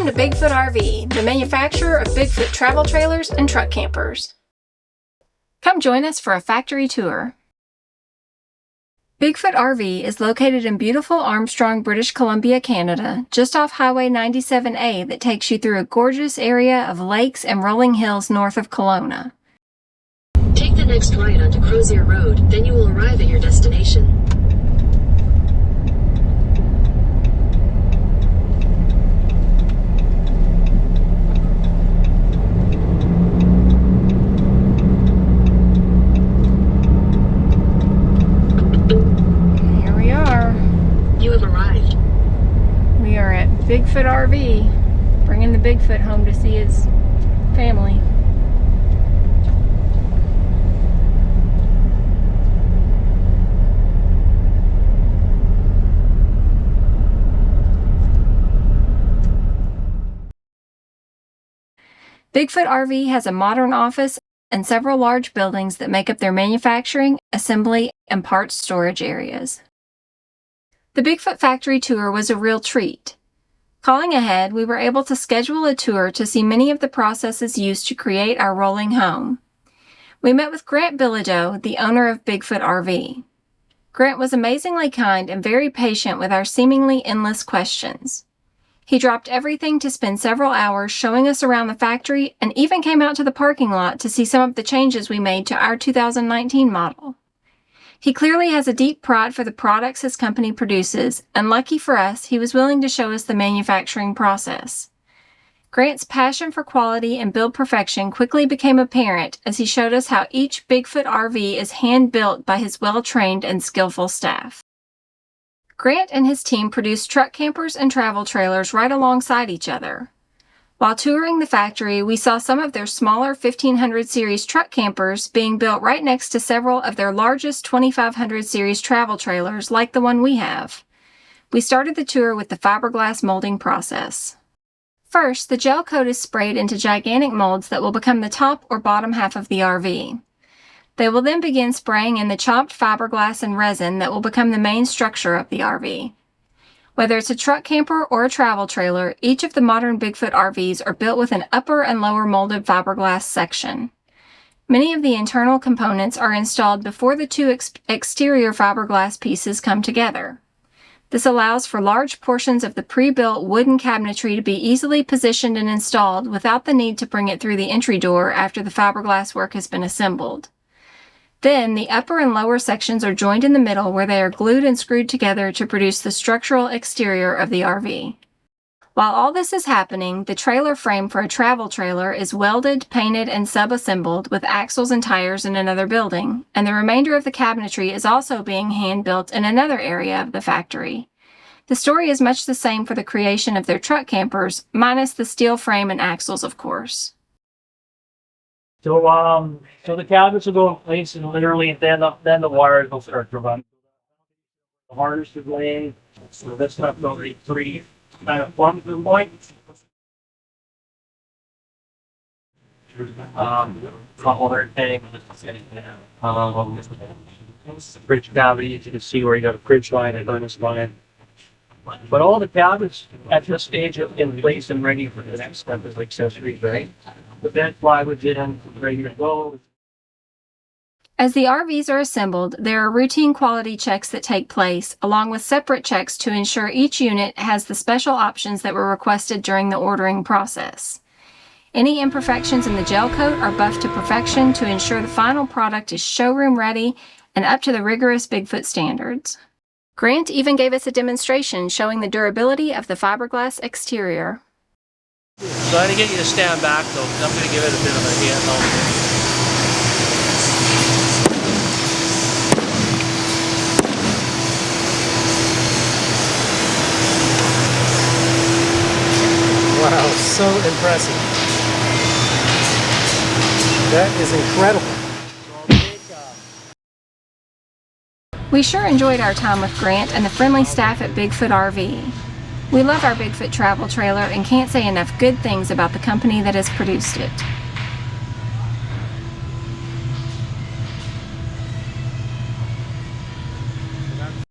Welcome to Bigfoot RV, the manufacturer of Bigfoot travel trailers and truck campers. Come join us for a factory tour. Bigfoot RV is located in beautiful Armstrong, British Columbia, Canada, just off Highway 97A that takes you through a gorgeous area of lakes and rolling hills north of Kelowna. Take the next right onto Crozier Road, then you will arrive at your destination. Bigfoot RV, bringing the Bigfoot home to see his family. Bigfoot RV has a modern office and several large buildings that make up their manufacturing, assembly, and parts storage areas. The Bigfoot factory tour was a real treat. Calling ahead, we were able to schedule a tour to see many of the processes used to create our rolling home. We met with Grant Bilodeau, the owner of Bigfoot RV. Grant was amazingly kind and very patient with our seemingly endless questions. He dropped everything to spend several hours showing us around the factory and even came out to the parking lot to see some of the changes we made to our 2019 model. He clearly has a deep pride for the products his company produces, and lucky for us, he was willing to show us the manufacturing process. Grant's passion for quality and build perfection quickly became apparent as he showed us how each Bigfoot RV is hand-built by his well-trained and skillful staff. Grant and his team produce truck campers and travel trailers right alongside each other. While touring the factory, we saw some of their smaller 1500 series truck campers being built right next to several of their largest 2500 series travel trailers like the one we have. We started the tour with the fiberglass molding process. First, the gel coat is sprayed into gigantic molds that will become the top or bottom half of the RV. They will then begin spraying in the chopped fiberglass and resin that will become the main structure of the RV. Whether it's a truck camper or a travel trailer, each of the modern Bigfoot RVs are built with an upper and lower molded fiberglass section. Many of the internal components are installed before the two exterior fiberglass pieces come together. This allows for large portions of the pre-built wooden cabinetry to be easily positioned and installed without the need to bring it through the entry door after the fiberglass work has been assembled. Then, the upper and lower sections are joined in the middle where they are glued and screwed together to produce the structural exterior of the RV. While all this is happening, the trailer frame for a travel trailer is welded, painted, and sub-assembled with axles and tires in another building, and the remainder of the cabinetry is also being hand-built in another area of the factory. The story is much the same for the creation of their truck campers, minus the steel frame and axles, of course. So the cabinets will go in place, and literally then the wires will start to run. The harness is laying, so this stuff will be three kind of plumbs in point. Other thing, bridge cavity, as you can see where you got a bridge line and harness line. But all the cabinets at this stage are in place and ready for the next step as accessories, right? The bed plywood's in, ready to go. As the RVs are assembled, there are routine quality checks that take place, along with separate checks to ensure each unit has the special options that were requested during the ordering process. Any imperfections in the gel coat are buffed to perfection to ensure the final product is showroom ready and up to the rigorous Bigfoot standards. Grant even gave us a demonstration showing the durability of the fiberglass exterior. So I'm going to get you to stand back though, because I'm going to give it a bit of a hand hold. Wow, so impressive. That is incredible. We sure enjoyed our time with Grant and the friendly staff at Bigfoot RV. We love our Bigfoot travel trailer and can't say enough good things about the company that has produced it.